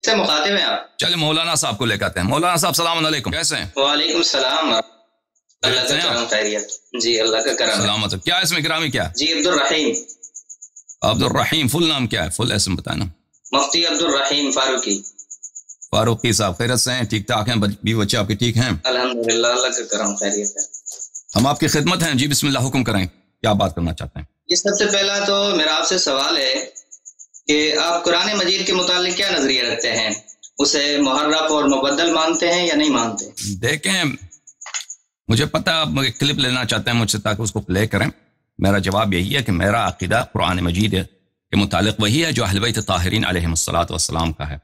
سے مخاطب ہیں آپ؟ چلے مولانا صاحب کو لے کے آتے ہیں۔ مولانا صاحب السلام علیکم، کیسے ہیں؟ وعلیکم السلام، اللہ کا کرم، خیریت جی، اللہ کا کرم۔ سلامت، کیا اسم گرامی کیا؟ جی عبد الرحیم۔ عبد الرحیم، فل نام کیا ہے؟ فل اسم بتائیں نا۔ مفتی عبد الرحیم فاروقی۔ فاروقی صاحب خیریت سے ہیں؟ ٹھیک ٹھاک ہیں؟ بھی بچے آپ کے ٹھیک ہیں؟ الحمدللہ، اللہ کا کرم، خیریت ہے۔ ہم آپ کی خدمت ہیں جی، بسم اللہ، حکم کریں، کیا بات کرنا چاہتے ہیں؟ یہ سب سے پہلا تو میرا آپ سے سوال ہے کہ آپ قرآن مجید کے متعلق کیا نظریہ رکھتے ہیں؟ اسے محرف اور مبدل مانتے ہیں یا نہیں مانتے؟ دیکھیں، مجھے پتا آپ کلپ لینا چاہتے ہیں مجھ سے تاکہ اس کو پلے کریں۔ میرا جواب یہی ہے کہ میرا عقیدہ قرآن مجید کے متعلق وہی ہے جو اہل بیت طاہرین علیہ السلام کا ہے۔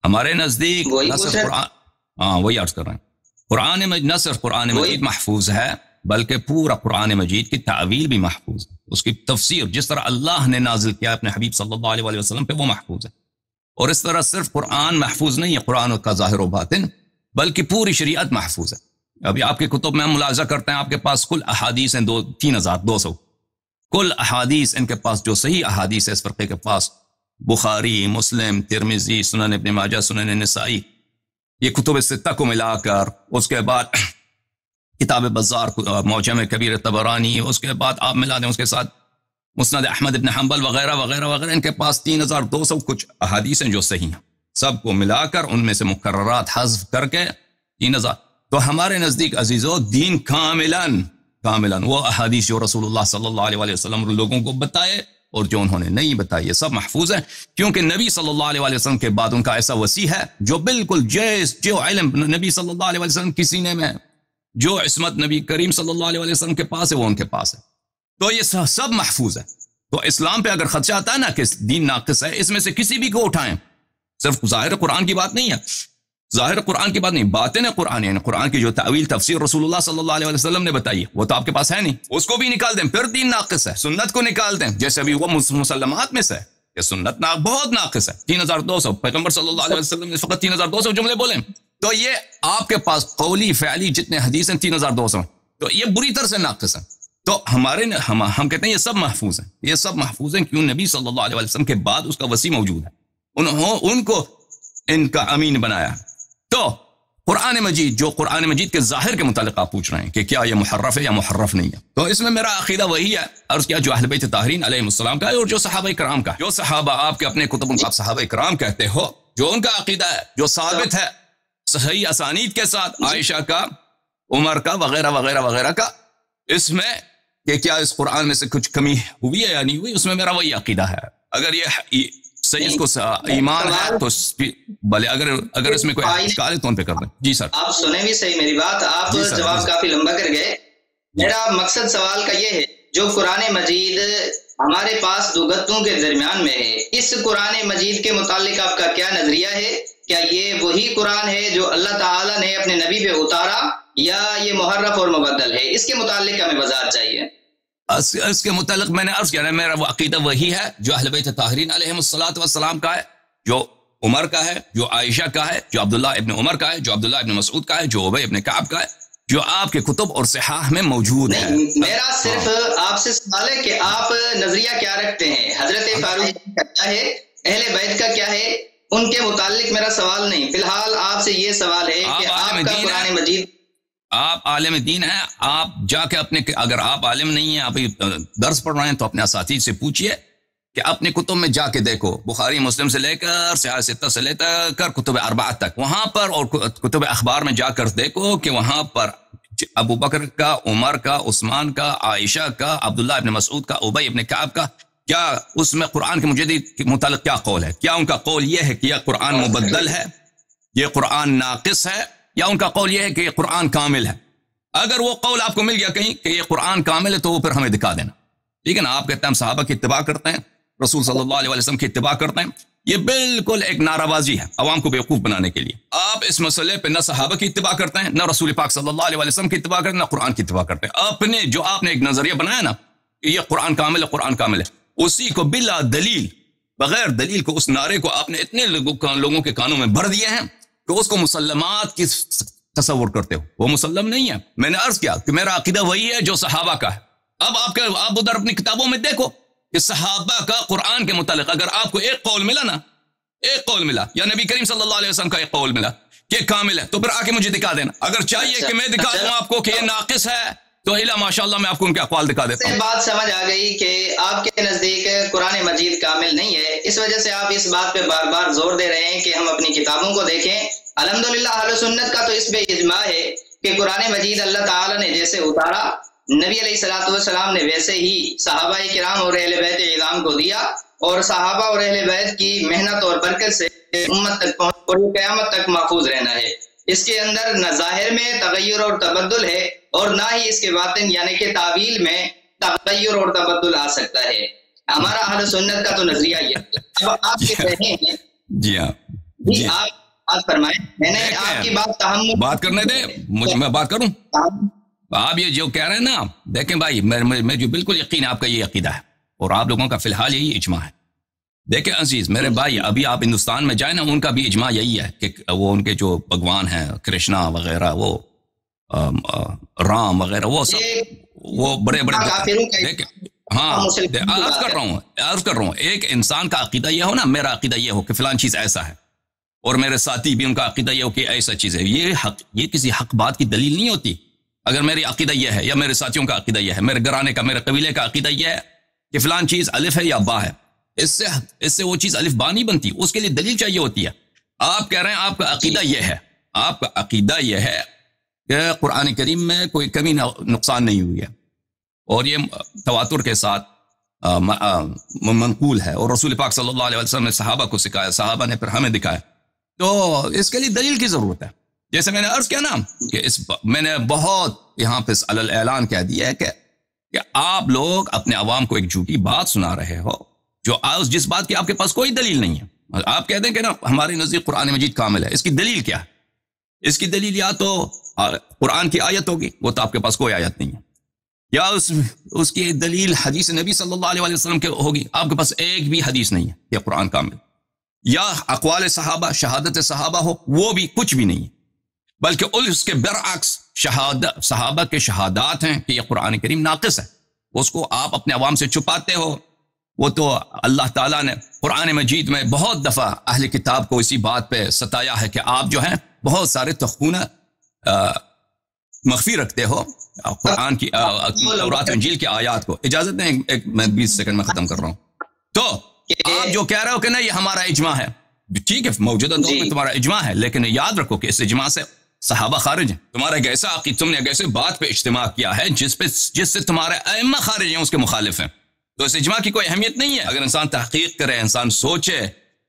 ہمارے نزدیک نہ صرف قرآن، وہی عرض کر رہے ہیں، نہ صرف قرآن مجید محفوظ ہے بلکہ پورا قرآن مجید کی تعویل بھی محفوظ ہے، اس کی تفسیر جس طرح اللہ نے نازل کیا اپنے حبیب صلی اللہ علیہ وسلم پہ، وہ محفوظ ہے۔ اور اس طرح صرف قرآن محفوظ نہیں ہے، قرآن کا ظاہر و باطن، بلکہ پوری شریعت محفوظ ہے۔ ابھی آپ کے کتب میں ہم ملاحظہ کرتے ہیں، آپ کے پاس کل احادیث ہیں 3200، کل احادیث ان کے پاس جو صحیح احادیث ہے اس فرقے کے پاس، بخاری، مسلم، ترمذی، سنن ابن ماجہ، سنن نسائی، یہ کتب ستہ کو ملا کر، اس کے بعد کتاب بزار، معجم کبیر طبرانی، اس کے بعد آپ ملا دیں اس کے ساتھ مسند احمد ابن حنبل وغیرہ وغیرہ وغیرہ، ان کے پاس 3200 کچھ احادیث ہیں جو صحیح ہیں، سب کو ملا کر ان میں سے مقررات حذف کر کے 3000۔ تو ہمارے نزدیک عزیزو دین کاملاً وہ احادیث جو رسول اللہ صلی اللہ علیہ وسلم لوگوں کو بتائے اور جو انہوں نے نہیں بتائی، یہ سب محفوظ ہے، کیونکہ نبی صلی اللہ علیہ وسلم کے بعد ان کا ایسا وسیع ہے جو بالکل جو علم نبی صلی اللہ علیہ وسلم کی سینے میں ہے، جو عصمت نبی کریم صلی اللہ علیہ وسلم کے پاس ہے، وہ ان کے پاس ہے، تو یہ سب محفوظ ہے۔ تو اسلام پہ اگر خدشہ آتا ہے نا کہ دین ناقص ہے، اس میں سے کسی بھی کو اٹھائیں، صرف ظاہر قرآن کی بات نہیں ہے، ظاہر قرآن کی بات نہیں، باطن قرآن، یعنی قرآن کی جو تعویل تفسیر رسول اللہ صلی اللہ علیہ وسلم نے بتائی ہے وہ تو آپ کے پاس ہے نہیں، اس کو بھی نکال دیں، پھر دین ناقص ہے۔ سنت کو نکال دیں، جیسے ابھی وہ مسلمات میں سے ہے کہ سنت بہت ناقص ہے، 3200، پیغمبر صلی اللہ علیہ وسلم نے فقط 3200 جملے بولے، تو یہ آپ کے پاس قولی فعلی جتنے حدیث ہیں 3200، تو یہ بری طرح سے ناقص ہیں۔ تو ہم کہتے ہیں یہ سب محفوظ ہیں، یہ سب محفوظ ہیں، کیوں؟ نبی صلی اللہ علیہ وسلم کے بعد اس کا وسیع موجود ہے، ان کو ان کا امین بنایا۔ تو قرآن مجید، جو قرآن مجید کے ظاہر کے متعلق آپ پوچھ رہے ہیں کہ کیا یہ محرف ہے یا محرف نہیں ہے، تو اس میں میرا عقیدہ وہی ہے، عرض کیا، جو اہل بیت طاہرین علیہ السلام کا ہے اور جو صحابہ کرام کا ہے، جو صحابہ آپ کے اپنے کتب آپ صحابہ کرام کہتے ہو، جو ان کا عقیدہ ہے، جو ثابت ہے صحیح اسانید کے ساتھ، عائشہ کا، عمر کا، وغیرہ وغیرہ وغیرہ کا، اس میں کہ کیا اس قرآن میں سے کچھ کمی ہوئی ہے یا نہیں ہوئی، اس میں میرا وہی عقیدہ ہے۔ اگر یہ صحیح اس کو ایمان ہے تو بھلے، اگر اس میں کوئی اشکال ہے تو ان پہ کر دیں۔ جی سر، آپ سنیں بھی صحیح میری بات، آپ جواب کافی لمبا کر گئے۔ میرا مقصد سوال کا یہ ہے، جو قرآن مجید ہمارے پاس دو گتوں کے درمیان میں ہے، اس قرآن مجید کے متعلق آپ کا کیا نظریہ ہے؟ کیا یہ وہی قرآن ہے جو اللہ تعالیٰ نے اپنے نبی پہ اتارا، یا یہ محرف اور مبدل ہے؟ اس کے متعلق ہمیں وضاحت چاہیے۔ اس کے متعلق میں نے عرض کیا ہے، میرا وہ عقیدہ وہی ہے جو اہل بیت طاہرین علیہ السلام کا ہے، جو عمر کا ہے، جو عائشہ کا ہے، جو عبداللہ ابن عمر کا ہے، جو عبداللہ ابن مسعود کا ہے، جو ابی ابن کعب کا ہے، جو آپ کے کتب اور صحاح میں موجود ہے۔ میرا صرف آپ سے سوال ہے کہ آپ نظریہ کیا رکھتے ہیں، حضرت فاروق کا کیا ہے، اہل بیت کا کیا ہے، ان کے متعلق میرا سوال نہیں، فی الحال آپ سے یہ سوال ہے کہ آپ کا قرآن مجید، آپ عالم دین ہیں، آپ جا کے اگر آپ عالم نہیں ہیں، آپ درس پڑھ رہے ہیں، تو اپنے اساتذہ سے پوچھئے کہ اپنے کتب میں جا کے دیکھو، بخاری مسلم سے لے کر صحاح ستہ سے لے کر کتب اربعہ تک، وہاں پر اور کتب اخبار میں جا کر دیکھو کہ وہاں پر ابو بکر کا، عمر کا، عثمان کا، عائشہ کا، عبداللہ ابن مسعود کا، ابی ابن کعب کا، کیا اس میں قرآن کے مجدد کے متعلق کیا قول ہے؟ کیا ان کا قول یہ ہے کہ یہ قرآن مبدل ہے، یہ قرآن ناقص ہے، یا ان کا قول یہ ہے کہ یہ قرآن کامل ہے؟ اگر وہ قول آپ کو مل گیا کہیں کہ یہ قرآن کامل ہے تو وہ پھر ہمیں دکھا دینا، ٹھیک ہے نا؟ آپ کہتے ہیں ہم صحابہ کی اتباع کرتے ہیں، رسول صلی اللہ علیہ وسلم کی اتباع کرتے ہیں، یہ بالکل ایک نعرہ بازی ہے عوام کو بیوقوف بنانے کے لیے۔ آپ اس مسئلے پہ نہ صحابہ کی اتباع کرتے ہیں، نہ رسول پاک صلی اللہ علیہ وسلم کی اتباع کرتے ہیں، نہ قرآن کی اتباع کرتے ہیں۔ اپنے جو آپ نے ایک نظریہ بنایا نا کہ یہ قرآن کامل ہے، قرآن کامل ہے، اسی کو بلا دلیل، بغیر دلیل کو، اس نعرے کو آپ نے اتنے لوگوں کے کانوں میں بھر دیے ہیں کہ اس کو مسلمات کی تصور کرتے ہو، وہ مسلم نہیں ہے۔ میں نے عرض کیا کہ میرا عقیدہ وہی ہے جو صحابہ کا ہے۔ اب آپ ادھر اپنی کتابوں میں دیکھو کہ صحابہ کا قرآن کے متعلق اگر آپ کو ایک قول ملا نا ایک قول ملا یا نبی کریم صلی اللہ علیہ وسلم کا ایک قول ملا کہ کامل ہے، تو پھر آ کے مجھے دکھا دینا. اگر چاہیے کہ میں دکھا دوں آپ کو کہ یہ ناقص ہے تو الا ماشاء اللہ میں آپ کو ان کے اقوال دکھا دیتا ہوں. بات سمجھ آ گئی کہ آپ کے نزدیک قرآن مجید کامل نہیں ہے، اس وجہ سے آپ اس بات پہ بار بار زور دے رہے ہیں کہ ہم اپنی کتابوں کو دیکھیں. الحمدللہ اہل سنت کا تو اس پہ اجماع ہے کہ قرآن مجید اللہ تعالی نے جیسے اتارا، نبی علیہ الصلوۃ والسلام نے ویسے ہی صحابہ کرام اور اہل بیت اعظام کو دیا، اور صحابہ اور اہل بیت کی محنت اور برکت سے امت تک پہنچ اور قیامت تک محفوظ رہنا ہے. اس کے اندر نہ ظاہر میں تغیر اور تبدل ہے اور نہ ہی اس کے باطن یعنی کہ تعویل میں تغیر اور تبدل آ سکتا ہے. ہمارا اہل سنت کا تو نظریہ یہ ہے. اب آپ کے کہنے ہیں جی ہاں جی آپ فرمائیں. میں نے آپ کی بات تحمل بات کرنے دیں مجھے، میں بات کروں. آپ یہ جو کہہ رہے ہیں نا، دیکھیں بھائی میں جو بالکل یقین ہے آپ کا یہ عقیدہ ہے اور آپ لوگوں کا فی الحال یہی اجماع ہے. دیکھیں عزیز میرے بھائی، ابھی آپ ہندوستان میں جائیں نا، ان کا بھی اجماع یہی ہے کہ وہ ان کے جو بھگوان ہیں کرشنا وغیرہ، وہ رام وغیرہ، وہ سب وہ بڑے دیکھیں. ہاں عرض کر رہا ہوں ایک انسان کا عقیدہ یہ ہو نا، میرا عقیدہ یہ ہو کہ فلان چیز ایسا ہے، اور میرے ساتھی بھی ان کا عقیدہ یہ ہو کہ ایسا چیز ہے، یہ کسی حق بات کی دلیل نہیں ہوتی. اگر میری عقیدہ یہ ہے یا میرے ساتھیوں کا عقیدہ یہ ہے، میرے گھرانے کا، میرے قبیلے کا عقیدہ یہ ہے کہ فلان چیز الف ہے یا با ہے، اس سے وہ چیز الف با نہیں بنتی، اس کے لیے دلیل چاہیے ہوتی ہے. آپ کہہ رہے ہیں آپ کا عقیدہ یہ ہے، آپ کا عقیدہ یہ ہے کہ قرآن کریم میں کوئی کمی نقصان نہیں ہوئی ہے، اور یہ تواتر کے ساتھ منقول ہے، اور رسول پاک صلی اللہ علیہ وسلم نے صحابہ کو سکھایا، صحابہ نے پھر ہمیں دکھایا. تو اس کے لیے دلیل کی ضرورت ہے. جیسے میں نے عرض کیا نا کہ میں نے بہت یہاں پہ علی اعلان کہہ دیا ہے کہ آپ لوگ اپنے عوام کو ایک جھوٹی بات سنا رہے ہو جو جس بات کی آپ کے پاس کوئی دلیل نہیں ہے. آپ کہہ دیں کہ نا ہمارے نزدیک قرآن مجید کامل ہے، اس کی دلیل کیا ہے؟ اس کی دلیل یا تو قرآن کی آیت ہوگی، وہ تو آپ کے پاس کوئی آیت نہیں ہے، یا اس کی دلیل حدیث نبی صلی اللہ علیہ وسلم کے ہوگی، آپ کے پاس ایک بھی حدیث نہیں ہے کہ قرآن کامل. یا اقوال صحابہ، شہادت صحابہ ہو، وہ بھی کچھ بھی نہیں ہے، بلکہ اس کے برعکس صحابہ کے شہادات ہیں کہ یہ قرآن کریم ناقص ہے. اس کو آپ اپنے عوام سے چھپاتے ہو. وہ تو اللہ تعالیٰ نے قرآن مجید میں بہت دفعہ اہل کتاب کو اسی بات پہ ستایا ہے کہ آپ جو ہیں بہت سارے تخونہ مخفی رکھتے ہو قرآن کی تورات و انجیل کی آیات کو. اجازت دیں ایک میں 20 سیکنڈ میں ختم کر رہا ہوں. تو آپ جو کہہ رہے ہو کہ نہیں یہ ہمارا اجماع ہے، ٹھیک ہے، موجودہ دور میں تمہارا اجماع ہے، لیکن یاد رکھو کہ اس اجماع سے صحابہ خارج ہیں. تمہارا ایک ایسا عقیدہ، تم نے ایک ایسے بات پہ اجتماع کیا ہے جس سے تمہارے ائمہ خارج ہیں، اس کے مخالف ہیں. تو اس اجماع کی کوئی اہمیت نہیں ہے. اگر انسان تحقیق کرے، انسان سوچے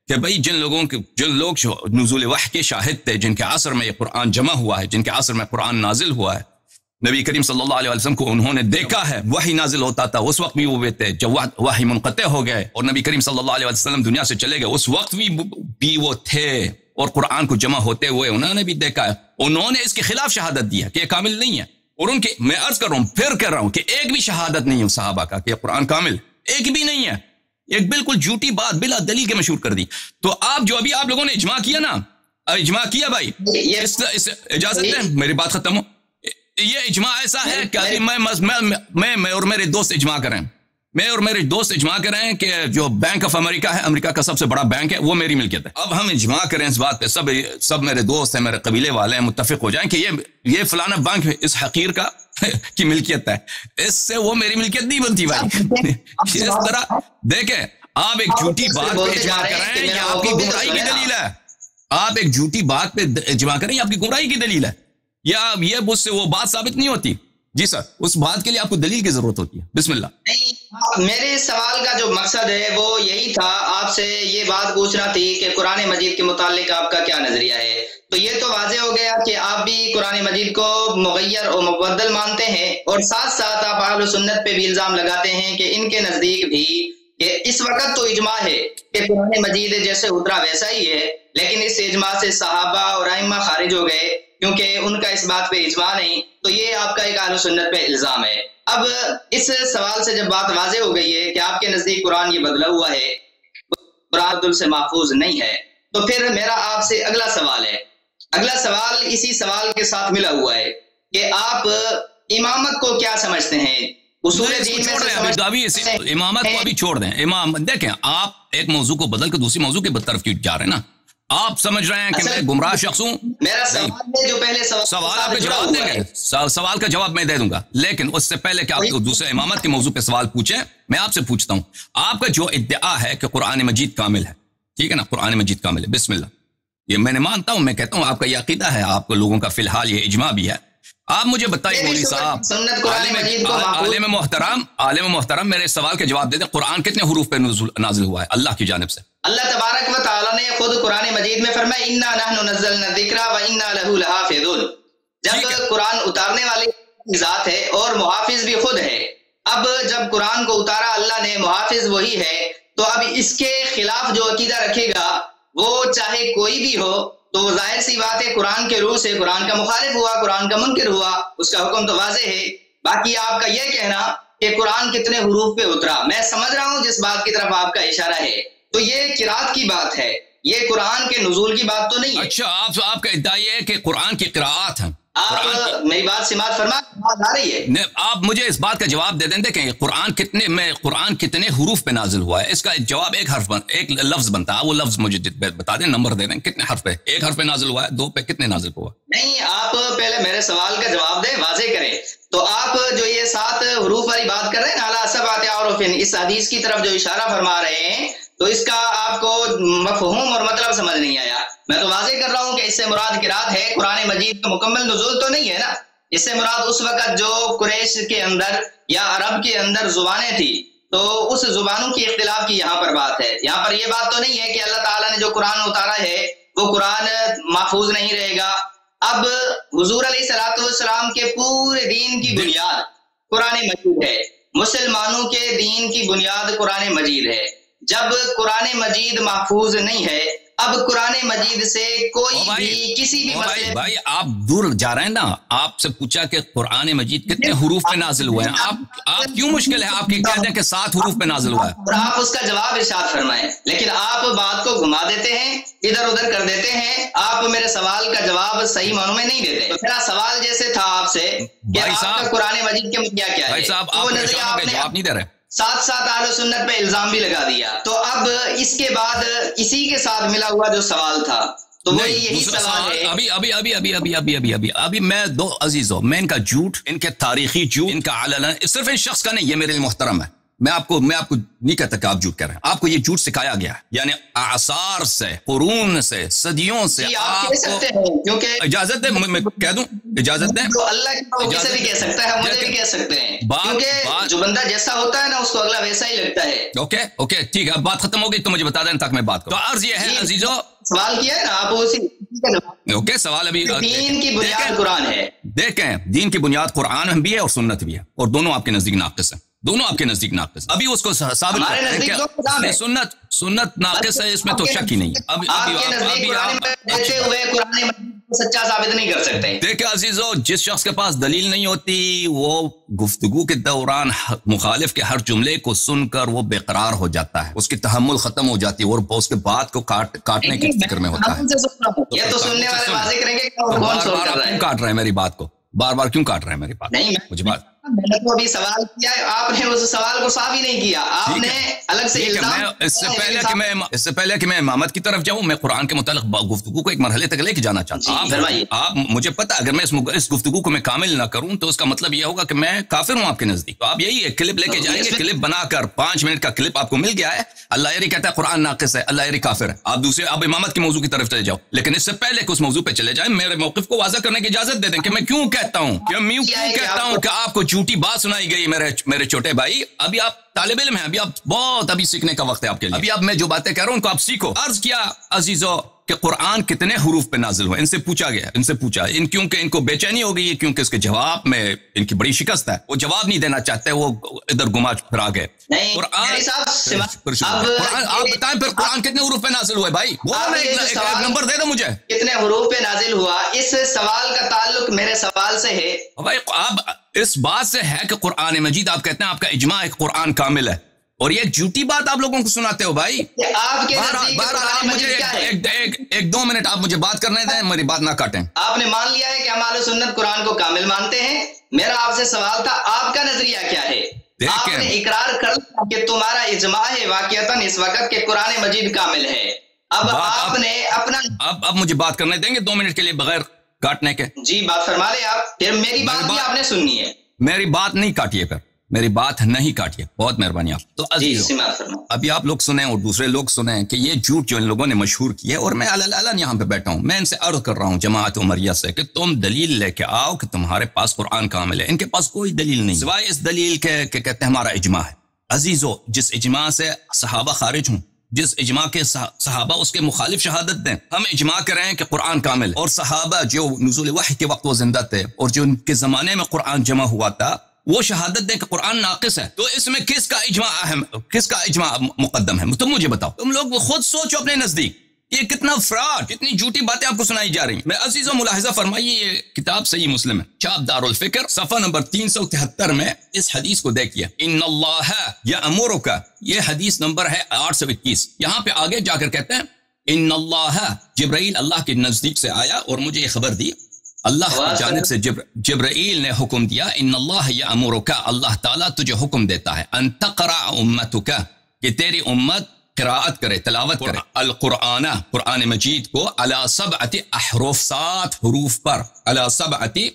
کہ بھئی جن لوگ نزول وحی کے شاہد تھے، جن کے عصر میں یہ قرآن جمع ہوا ہے، جن کے عصر میں قرآن نازل ہوا ہے، نبی کریم صلی اللہ علیہ وسلم کو انہوں نے دیکھا ہے، وحی نازل ہوتا تھا، اس وقت بھی وہ تھے. جب وحی منقطع ہو گئے اور نبی کریم صلی اللہ علیہ وسلم دنیا سے چلے گئے، اس وقت بھی وہ تھے، اور قرآن کو جمع ہوتے ہوئے انہوں نے بھی دیکھا ہے. انہوں نے اس کے خلاف شہادت دی ہے کہ یہ کامل نہیں ہے. اور ان کے میں عرض کر رہا ہوں، پھر کہہ رہا ہوں کہ ایک بھی شہادت نہیں ہے صحابہ کا کہ یہ قرآن کامل، ایک بھی نہیں ہے. ایک بالکل جھوٹی بات بلا دلیل کے مشہور کر دی. تو آپ جو ابھی آپ لوگوں نے اجماع کیا نا، اجماع کیا بھائی، اجازت دیں میری بات ختم ہو. یہ اجماع ایسا ہے کہ میں اور میرے دوست اجماع کریں، میں اور میرے دوست اجماع کریں کہ جو بینک آف امریکہ ہے، امریکہ کا سب سے بڑا بینک ہے، وہ میری ملکیت ہے. اب ہم اجماع کریں اس بات پہ، سب میرے دوست ہیں، میرے قبیلے والے ہیں، متفق ہو جائیں کہ یہ فلانا بینک اس حقیر کا کی ملکیت ہے، اس سے وہ میری ملکیت نہیں بنتی بھائی. اس طرح دیکھیں، آپ ایک جھوٹی بات پہ اجماع کریں، یہ آپ کی گمراہی کی دلیل ہے. آپ ایک جھوٹی بات پہ اجماع کریں، یہ آپ کی گمراہی کی دلیل ہے، یا یہ مجھ سے وہ بات ثابت نہیں ہوتی. جی سر، اس بات کے لیے آپ کو دلیل کی ضرورت ہوتی ہے. بسم اللہ. نہیں، میرے سوال کا جو مقصد ہے وہ یہی تھا، آپ سے یہ بات پوچھنا تھی کہ قرآن مجید کے متعلق آپ کا کیا نظریہ ہے. تو یہ تو واضح ہو گیا کہ آپ بھی قرآن مجید کو مغیر اور مبدل مانتے ہیں، اور ساتھ ساتھ آپ اہل سنت پہ بھی الزام لگاتے ہیں کہ ان کے نزدیک بھی کہ اس وقت تو اجماع ہے کہ قرآن مجید جیسے اترا ویسا ہی ہے، لیکن اس اجماع سے صحابہ اور ائمہ خارج ہو گئے کیونکہ ان کا اس بات پہ اجماع نہیں. تو یہ آپ کا ایک اہل سنت پہ الزام ہے. اب اس سوال سے جب بات واضح ہو گئی ہے کہ آپ کے نزدیک قرآن یہ بدلا ہوا ہے، قرآن عدل سے محفوظ نہیں ہے، تو پھر میرا آپ سے اگلا سوال ہے. اگلا سوال اسی سوال کے ساتھ ملا ہوا ہے کہ آپ امامت کو کیا سمجھتے ہیں. اصول دین میں ابھی امامت کو ابھی چھوڑ دیں. امام دیکھیں آپ ایک موضوع کو بدل کے دوسری موضوع کی طرف کیوں جا رہے ہیں نا. آپ سمجھ رہے ہیں کہ میں گمراہ شخص ہوں. میرا سوال جو پہلے سوال آپ کا جواب دیں گے, سوال کا جواب میں دے دوں گا, لیکن اس سے پہلے کہ آپ دوسرے امامت کے موضوع پہ سوال پوچھیں, میں آپ سے پوچھتا ہوں آپ کا جو ادعا ہے کہ قرآن مجید کامل ہے, ٹھیک ہے نا, قرآن مجید کامل ہے, بسم اللہ, یہ میں نے مانتا ہوں, میں کہتا ہوں آپ کا یہ عقیدہ ہے, آپ کو لوگوں کا فی الحال یہ اجماع بھی ہے. آپ مجھے بتائیے مولوی صاحب, عالم محترم, میرے سوال کا جواب دے دیں, قرآن کتنے حروف پہ نازل ہوا ہے اللہ کی جانب سے؟ اللہ تبارک و تعالی نے خود قرآن مجید میں فرمایا انا نحن نزلنا الذکر و انا لہ لحافظون. جب قرآن اتارنے والی ذات ہے اور محافظ بھی خود ہے, اب جب قرآن کو اتارا اللہ نے, محافظ وہی ہے, تو اب اس کے خلاف جو عقیدہ رکھے گا وہ چاہے کوئی بھی ہو تو ظاہر سی بات ہے قرآن کے روح سے قرآن کا مخالف ہوا, قرآن کا منکر ہوا, اس کا حکم تو واضح ہے. باقی آپ کا یہ کہنا کہ قرآن کتنے حروف پہ اترا, میں سمجھ رہا ہوں جس بات کی طرف آپ کا اشارہ ہے, تو یہ قرات کی بات ہے, یہ قرآن کے نزول کی بات تو نہیں ہے. اچھا آپ کا ادعا یہ ہے کہ قرآن کی قراءات ہیں. آپ میری بات سماعت فرما, بات آ رہی ہے, آپ مجھے اس بات کا جواب دے دیں. دیکھیں قرآن کتنے حروف پہ نازل ہوا ہے, اس کا جواب ایک لفظ بنتا ہے, وہ لفظ مجھے بتا دیں, نمبر دے دیں, کتنے حرف پہ, ایک حرف پہ نازل ہوا ہے, دو پہ, کتنے نازل ہوا؟ نہیں, آپ پہلے میرے سوال کا جواب دیں, واضح کریں. تو آپ جو یہ 7 حروف والی بات کر رہے ہیں اعلیٰ سبعۃ احرف, اس حدیث کی طرف جو اشارہ فرما رہے ہیں, تو اس کا آپ کو مفہوم اور مطلب سمجھ نہیں آیا. میں تو واضح کر رہا ہوں کہ اس سے مراد قرات ہے, قرآن مجید کا مکمل نزول تو نہیں ہے نا. اس سے مراد اس وقت جو قریش کے اندر یا عرب کے اندر زبانیں تھی, تو اس زبانوں کی اختلاف کی یہاں پر بات ہے. یہاں پر یہ بات تو نہیں ہے کہ اللہ تعالیٰ نے جو قرآن اتارا ہے وہ قرآن محفوظ نہیں رہے گا. اب حضور علیہ الصلوۃ والسلام کے پورے دین کی بنیاد قرآن مجید ہے, مسلمانوں کے دین کی بنیاد قرآن مجید ہے. جب قرآن مجید محفوظ نہیں ہے, اب قرآن مجید سے کوئی بھی کسی بھی مسئلے. بھائی آپ دور جا رہے ہیں نا, آپ سے پوچھا کہ قرآن مجید کتنے حروف پہ نازل ہوئے ہیں, آپ کیوں مشکل ہے آپ کی کہہ دیں کہ 7 حروف پہ نازل ہوا ہے, اور آپ اس کا جواب ارشاد فرمائیں, لیکن آپ بات کو گھما دیتے ہیں, ادھر ادھر کر دیتے ہیں, آپ میرے سوال کا جواب صحیح معنوں میں نہیں دیتے. میرا سوال جیسے تھا آپ سے کہ آپ کا قرآن مجید کے مطلع کیا ہے, بھائی صاحب آپ جواب نہیں دے رہے, ساتھ اہل سنت پہ الزام بھی لگا دیا. تو اب اس کے بعد اسی کے ساتھ ملا ہوا جو سوال تھا, تو وہی یہی سوال ہے. ابھی میں دو عزیزوں, میں ان کا جھوٹ, ان کے تاریخی جھوٹ, ان کا علن, صرف ان شخص کا نہیں, یہ میرے لیے محترم ہے, میں آپ کو نہیں کہتا کہ آپ جھوٹ کہہ رہے ہیں, آپ کو یہ جھوٹ سکھایا گیا ہے, یعنی اعصار سے, قرون سے, صدیوں سے. آپ کہہ سکتے ہیں, کیونکہ اجازت دیں میں کہہ دوں, اجازت دیں, تو اللہ کی سے بھی کہہ سکتا ہے, مجھے بھی کہہ سکتے ہیں, کیونکہ جو بندہ جیسا ہوتا ہے نا اس کو اگلا ویسا ہی لگتا ہے. اوکے ٹھیک ہے, بات ختم ہو گئی تو مجھے بتا دیں تاکہ میں بات کروں. تو عرض یہ ہے عزیزو, سوال کیا ہے نا آپ اسی اوکے, سوال ابھی دین کی بنیاد قرآن ہے. دیکھیں دین کی بنیاد قرآن بھی ہے اور سنت بھی ہے, اور دونوں آپ کے نزدیک ناقص ہیں, دونوں آپ کے نزدیک ناقص. ابھی اس کو ثابت کرتے ہیں کہ سنت ناقص ہے, اس میں تو شک ہی نہیں ہے. سچا ثابت نہیں کر سکتے. دیکھیں عزیزو, جس شخص کے پاس دلیل نہیں ہوتی وہ گفتگو کے دوران مخالف کے ہر جملے کو سن کر وہ بے قرار ہو جاتا ہے, اس کی تحمل ختم ہو جاتی ہے, اور اس کے بات کو کاٹنے کی فکر میں ہوتا ہے. یہ تو سننے والے واضح کریں گے کیوں کاٹ رہے ہیں میری بات کو, بار کیوں کاٹ رہے ہیں میری بات؟ نہیں, مجھے بات, میں نے تو ابھی سوال کیا ہے, آپ نے اس سوال کو صاف ہی نہیں کیا, آپ نے الگ سے الزام. اس سے پہلے کہ میں امامت کی طرف جاؤں, میں قرآن کے متعلق گفتگو کو ایک مرحلے تک لے کے جانا چاہتا ہوں. آپ مجھے پتا اگر میں اس گفتگو کو میں کامل نہ کروں تو اس کا مطلب یہ ہوگا کہ میں کافر ہوں آپ کے نزدیک. تو آپ یہی ایک کلپ لے کے جائیں گے, کلپ بنا کر 5 منٹ کا کلپ آپ کو مل گیا ہے, اللہ یری کہتا ہے قرآن ناقص ہے, اللہ یری کافر ہے, آپ امامت کے موضوع کی طرف چلے جاؤ. لیکن اس سے پہلے کہ اس موضوع پہ چلے جائیں, میرے موقف کو واضح کرنے کی اجازت دے دیں کہ میں کیوں کہتا ہوں کہ آپ کو جھوٹی بات سنائی گئی. میرے چھوٹے بھائی, ابھی آپ طالب علم ہیں, ابھی سیکھنے کا وقت ہے آپ کے لیے. ابھی آپ میں جو باتیں کہہ رہا ہوں ان کو آپ سیکھو. عرض کیا عزیزو کہ قرآن کتنے حروف پہ نازل ہوئے, ان سے پوچھا, کیونکہ ان کو بے چینی ہو گئی ہے, کیونکہ اس کے جواب میں ان کی بڑی شکست ہے, وہ جواب نہیں دینا چاہتے, وہ ادھر گما پھرا گئے. آپ بتائیں پھر قرآن کتنے حروف پہ نازل ہوئے بھائی, ایک نمبر دے دو مجھے, کتنے حروف پہ نازل ہوا. اس سوال کا تعلق میرے سوال سے ہے بھائی. آپ اس بات سے ہے کہ قرآن مجید, آپ کہتے ہیں آپ کا اجماع ہے کہ قرآن کامل ہے, اور یہ ایک جھوٹی بات آپ لوگوں کو سناتے ہو بھائی. آپ کے آپ مجھے ایک 2 منٹ آپ مجھے بات کرنے دیں, میری بات نہ کاٹیں. آپ نے مان لیا ہے کہ ہم اہل سنت قرآن کو کامل مانتے ہیں. میرا آپ سے سوال تھا آپ کا نظریہ کیا ہے؟ آپ نے اقرار کر لیا کہ تمہارا اجماع ہے واقعتاً اس وقت کہ قرآن مجید کامل ہے. اب آپ نے اپنا اب مجھے بات کرنے دیں گے 2 منٹ کے لیے بغیر کاٹنے کے؟ جی بات فرما لیں آپ. پھر میری بات بھی آپ نے سننی ہے. میری بات نہیں کاٹیے, پھر میری بات نہیں کاٹیے, بہت مہربانی آپ. تو ابھی آپ لوگ سنیں اور دوسرے لوگ سنیں کہ یہ جھوٹ جو ان لوگوں نے مشہور کیا ہے, اور میں علن یہاں پہ بیٹھا ہوں, میں ان سے عرض کر رہا ہوں جماعت عمریہ سے کہ تم دلیل لے کے آؤ کہ تمہارے پاس قرآن کامل ہے. ان کے پاس کوئی دلیل نہیں سوائے اس دلیل کے کہ کہتے ہیں ہمارا اجماع ہے. عزیزو, جس اجماع سے صحابہ خارج ہوں, جس اجماع کے صحابہ اس کے مخالف شہادت دیں, ہم اجماع کریں کہ قرآن کامل ہے, اور صحابہ جو نزول وحی کے وقت وہ زندہ تھے اور جو ان کے زمانے میں قرآن جمع ہوا تھا وہ شہادت دیں کہ قرآن ناقص ہے, تو اس میں کس کا اجماع اہم, کس کا اجماع مقدم ہے؟ تم مجھے بتاؤ. تم لوگ خود سوچو اپنے نزدیک, یہ کتنا فراڈ, کتنی جھوٹی باتیں آپ کو سنائی جا رہی ہیں. میں عزیزوں ملاحظہ فرمائیے, یہ کتاب صحیح مسلم ہے, چاپ دار الفکر, صفحہ نمبر 373 میں اس حدیث کو دیکھیے. ان اللہ یأمرک, یہ حدیث نمبر ہے 821. یہاں پہ آگے جا کر کہتے ہیں ان اللہ, جبرائیل اللہ کے نزدیک سے آیا اور مجھے یہ خبر دی, اللہ کی جانب سے جبرائیل نے حکم دیا, ان اللہ یأمرک, اللہ تعالیٰ تجھے حکم دیتا ہے, ان تقرأ امتک, کہ تیری امت قراءت کرے, تلاوت کرے, القرآن, قرآن مجید کو, علی 7 احرف, 7 حروف پر, علی 7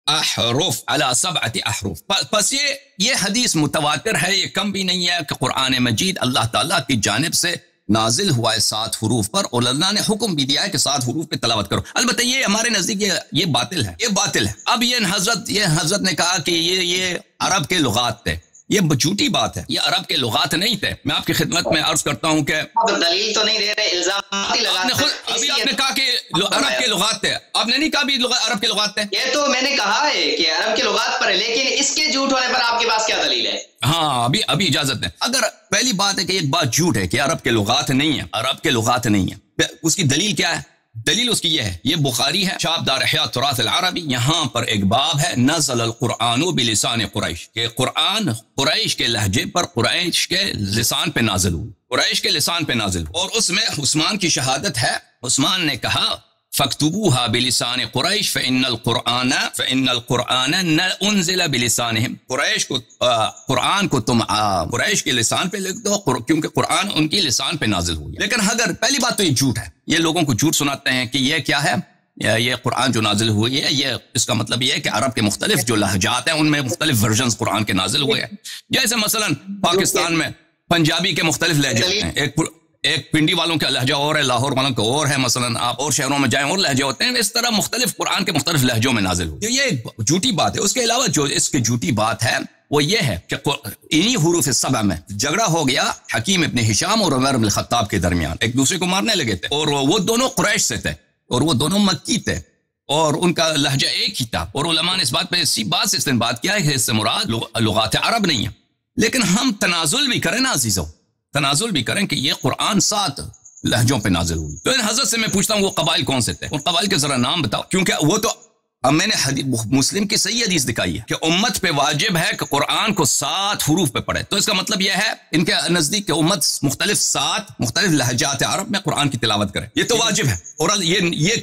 احرف, علی 7 احرف. پس یہ حدیث متواتر ہے, یہ کم بھی نہیں ہے کہ قرآن مجید اللہ تعالیٰ کی جانب سے نازل ہوا ہے 7 حروف پر, اور اللہ نے حکم بھی دیا ہے کہ 7 حروف پہ تلاوت کرو. البتہ یہ ہمارے نزدیک یہ باطل ہے, یہ باطل ہے. اب یہ حضرت نے کہا کہ یہ عرب کے لغات تھے, یہ جھوٹی بات ہے, یہ عرب کے لغات نہیں تھے. میں آپ کی خدمت میں عرض کرتا ہوں کہ دلیل تو نہیں دے رہے, الزامات ہی لگاتے ہیں. ابھی آپ نے کہا کہ عرب کے لغات تھے, آپ نے نہیں کہا بھی عرب کے لغات تھے. یہ تو میں نے کہا ہے کہ عرب کے لغات پر ہے, لیکن اس کے جھوٹ ہونے پر آپ کے پاس کیا دلیل ہے؟ ہاں ابھی اجازت ہے. اگر پہلی بات ہے کہ ایک بات جھوٹ ہے کہ عرب کے لغات نہیں ہے, عرب کے لغات نہیں ہے, اس کی دلیل کیا ہے؟ دلیل اس کی یہ ہے, یہ بخاری ہے, چاپ دار احیاء تراث العربی, یہاں پر ایک باب ہے, نزل القرآن بلسان قریش, کہ قرآن قریش کے لہجے پر, قریش کے لسان پہ نازل ہوئی, قریش کے لسان پہ نازل ہوئی. اور اس میں عثمان کی شہادت ہے, عثمان نے کہا فَاكْتُبُوهَا بِلِسَانِ قُرَيْشَ فَإِنَّ الْقُرْآنَ أُنزِلَ بِلِسَانِهِمْ. قریش کو قرآن کو تم قریش کے لسان پہ لکھ دو, کیونکہ قرآن ان کی لسان پہ نازل ہوئی. لیکن اگر پہلی بات تو یہ جھوٹ ہے, یہ لوگوں کو جھوٹ سناتے ہیں کہ یہ کیا ہے, یہ قرآن جو نازل ہوئی ہے, یہ اس کا مطلب یہ ہے کہ عرب کے مختلف جو لہجات ہیں ان میں مختلف ورژنز قرآن کے نازل ہوئے ہیں. جیسے مثلا پاکستان میں پنجابی کے مختلف لہجے ہوتے ہیں, ایک پنڈی والوں کا لہجہ اور ہے, لاہور والوں کا اور ہے, مثلا آپ اور شہروں میں جائیں اور لہجے ہوتے ہیں. اس طرح مختلف قرآن کے مختلف لہجوں میں نازل ہوئی. یہ ایک جھوٹی بات ہے. اس کے علاوہ جو اس کی جھوٹی بات ہے وہ یہ ہے کہ انہی حروف 7 میں جھگڑا ہو گیا حکیم ابن ہشام اور عمر بن الخطاب کے درمیان, ایک دوسرے کو مارنے لگے تھے, اور وہ دونوں قریش سے تھے, اور وہ دونوں مکی تھے, اور ان کا لہجہ ایک ہی تھا. اور علماء نے اس بات پہ اسی بات سے استنباط کیا ہے کہ اس سے مراد لغات عرب نہیں ہے. لیکن ہم تنازل بھی کریں نا عزیزو, تنازل بھی کریں کہ یہ قرآن 7 لہجوں پہ نازل ہوئی. تو ان حضرت سے میں پوچھتا ہوں وہ قبائل کون سے تھے, ان قبائل کے ذرا نام بتاؤ, کیونکہ وہ تو اب میں نے مسلم کی صحیح حدیث دکھائی ہے کہ امت پہ واجب ہے کہ قرآن کو 7 حروف پہ پڑھے. تو اس کا مطلب یہ ہے ان کے نزدیک کہ امت مختلف لہجات عرب میں قرآن کی تلاوت کرے, یہ تو واجب ہے. اور یہ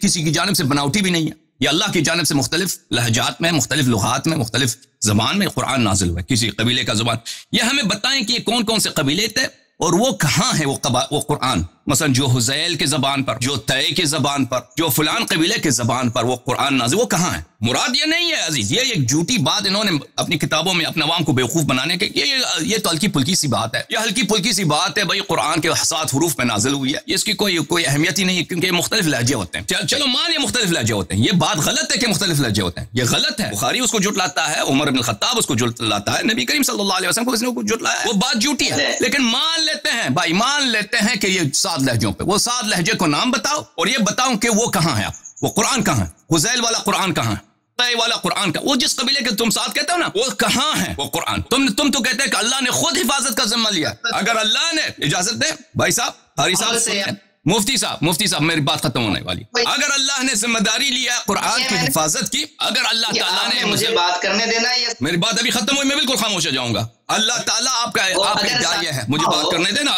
کسی کی جانب سے بناوٹی بھی نہیں ہے, یہ اللہ کی جانب سے مختلف لہجات میں, مختلف لغات میں, مختلف زبان میں قرآن نازل ہوا ہے, کسی قبیلے کا زبان. یہ ہمیں بتائیں کہ یہ کون کون سے قبیلے تھے اور وہ کہاں ہے وہ قرآن, مثلا جو حزیل کے زبان پر, جو طے کے زبان پر, جو فلان قبیلے کے زبان پر وہ قرآن نازل, وہ کہاں ہے؟ مراد یہ نہیں ہے عزیز, یہ ایک جھوٹی بات انہوں نے اپنی کتابوں میں اپنے عوام کو بیوقوف بنانے کے, یہ تو ہلکی پھلکی سی بات ہے, یہ ہلکی پھلکی سی بات ہے. بھائی قرآن کے 7 حروف پہ نازل ہوئی ہے, اس کی کوئی اہمیت ہی نہیں, کیونکہ یہ مختلف لہجے ہوتے ہیں. چلو مان یہ مختلف لہجے ہوتے ہیں, یہ بات غلط ہے کہ مختلف لہجے ہوتے ہیں, یہ غلط ہے. بخاری اس کو جھٹلاتا ہے, عمر بن الخطاب اس کو جھٹلاتا ہے, نبی کریم صلی اللہ علیہ وسلم کو اس نے جھٹلایا ہے, وہ بات جھوٹی ہے. لیکن مان لیتے ہیں بھائی, مان لیتے ہیں کہ یہ 7 لہجوں پہ, وہ 7 لہجے کو نام بتاؤ اور یہ بتاؤ کہ وہ کہاں ہے, وہ قرآن کہاں ہے, حزیل والا قرآن کہاں ہے, طے والا قرآن کا, وہ جس قبیلے کے تم 7 کہتے ہو نا, وہ کہاں ہے وہ قرآن؟ تم تو کہتے ہیں کہ اللہ نے خود حفاظت کا ذمہ لیا. اگر اللہ نے اجازت دے, بھائی صاحب, قاری صاحب, مفتی صاحب میری بات ختم ہونے والی. اگر اللہ نے ذمہ داری لیا قرآن کی حفاظت کی, اگر اللہ تعالیٰ نے مجھے بات کرنے دینا, میری بات ابھی ختم ہوئی, میں بالکل خاموش ہو جاؤں گا. اللہ تعالیٰ آپ کا داعیہ ہے, مجھے بات کرنے دینا.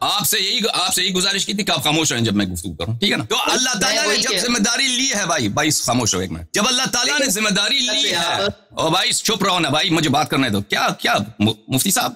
آپ سے یہی گزارش کی تھی کہ آپ خاموش رہیں جب میں گفتگو کروں, ٹھیک ہے نا. تو اللہ تعالیٰ نے جب ذمہ داری لی ہے, بھائی خاموش ہو ایک منٹ, جب اللہ تعالیٰ نے ذمہ داری لی ہے, اور بھائی چپ رہو نا بھائی, مجھے بات کرنے دو. کیا مفتی صاحب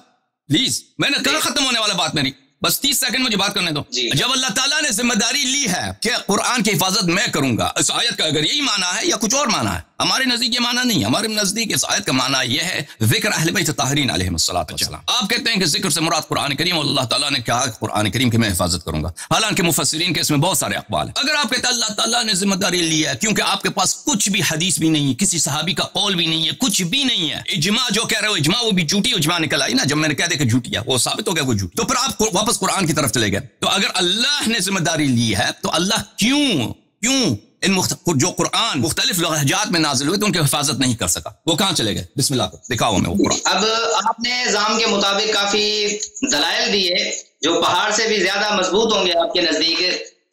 پلیز, میں نے کہا ختم ہونے والا بات میری, بس 30 سیکنڈ مجھے بات کرنے دو. جب اللہ تعالیٰ نے ذمہ داری لی ہے کہ قرآن کی حفاظت میں کروں گا, اس آیت کا اگر یہی معنی ہے یا کچھ اور معنی ہے, ہمارے نزدیک یہ معنی نہیں ہے. ہمارے نزدیک اس آیت کا معنی یہ ہے ذکر اہل بیت طاہرین علیہم الصلوۃ والسلام. آپ کہتے ہیں کہ ذکر سے مراد قرآن کریم, اور اللہ تعالیٰ نے کہا کہ قرآن کریم کی میں حفاظت کروں گا, حالانکہ مفسرین کے اس میں بہت سارے اقوال ہیں. اگر آپ کہتے ہیں اللہ تعالیٰ نے ذمہ داری لی ہے, کیونکہ آپ کے پاس کچھ بھی حدیث بھی نہیں ہے, کسی صحابی کا قول بھی نہیں ہے, کچھ بھی نہیں ہے, اجماع جو کہہ رہے ہو اجماع وہ بھی جھوٹی اجماع نکل آئی نا, جب میں نے کہہ دیا کہ جھوٹی ہے وہ ثابت ہو گیا وہ جھوٹی, تو پھر آپ واپس قرآن کی طرف چلے گئے. تو اگر اللہ نے ذمہ داری لی ہے تو اللہ کیوں ان جو قرآن مختلف لہجات میں نازل ہوئے تو ان کی حفاظت نہیں کر سکا, وہ کہاں چلے گئے؟ بسم اللہ دکھاؤ ہمیں وہ قرآن. اب آپ نے نظام کے مطابق کافی دلائل دیے جو پہاڑ سے بھی زیادہ مضبوط ہوں گے آپ کے نزدیک.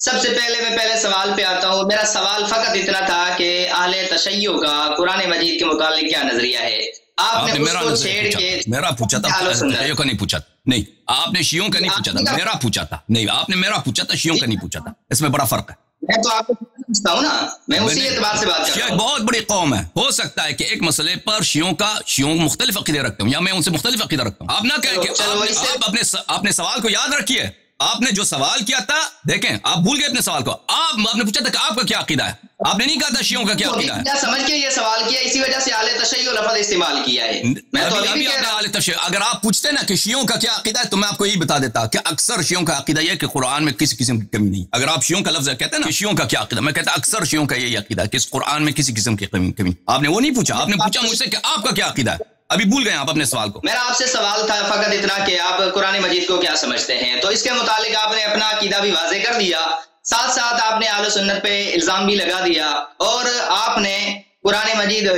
سب سے پہلے سوال پہ آتا ہوں. میرا سوال فقط اتنا تھا کہ اہل تشیع کا قرآن مجید کے متعلق کیا نظریہ ہے. آپ نے اس کو چھیڑ کے میرا پوچھا تھا, شیعوں کا نہیں پوچھا, نہیں آپ نے شیعوں کا نہیں پوچھا تھا, میرا پوچھا تھا. نہیں آپ نے میرا پوچھا تھا, شیعوں کا نہیں پوچھا تھا, اس میں بڑا فرق ہے. میں تو آپ کو پوچھتا ہوں نا, میں اسی اعتبار سے بات کر رہا ہوں. بہت بڑی قوم ہے, ہو سکتا ہے کہ ایک مسئلے پر شیعوں مختلف عقیدے رکھتے ہوں, یا میں ان سے مختلف عقیدہ رکھتا ہوں. آپ نہ کہیں کہ آپ اپنے سوال کو یاد رکھیے. آپ نے جو سوال کیا تھا, دیکھیں آپ بھول گئے اپنے سوال کو. آپ نے پوچھا تھا کہ آپ کا کیا عقیدہ ہے, آپ نے نہیں کہا تھا شیعوں کا کیا عقیدہ ہے. سمجھ کے یہ سوال کیا, اسی وجہ سے اہل تشیع لفظ استعمال کیا ہے. میں تو ابھی اہل تشیع, اگر آپ پوچھتے نا کہ شیعوں کا کیا عقیدہ ہے تو میں آپ کو یہی بتا دیتا کہ اکثر شیعوں کا عقیدہ یہ ہے کہ قرآن میں کسی قسم کی کمی نہیں. اگر آپ شیعوں کا لفظ کہتے ہیں نا شیعوں کا کیا عقیدہ, میں کہتا اکثر شیعوں کا یہی عقیدہ ہے کہ اس قرآن میں کسی قسم کی کمی. آپ نے وہ نہیں پوچھا, آپ نے پوچھا مجھ سے کہ آپ کا کیا عقیدہ ہے. ابھی بھول گئے آپ اپنے سوال کو. میرا آپ سے سوال تھا فقط اتنا کہ آپ قرآن مجید کو کیا سمجھتے ہیں, تو اس کے متعلق آپ نے اپنا عقیدہ بھی واضح کر دیا, ساتھ ساتھ آپ نے اہل سنت پہ الزام بھی لگا دیا, اور آپ نے قرآن مجید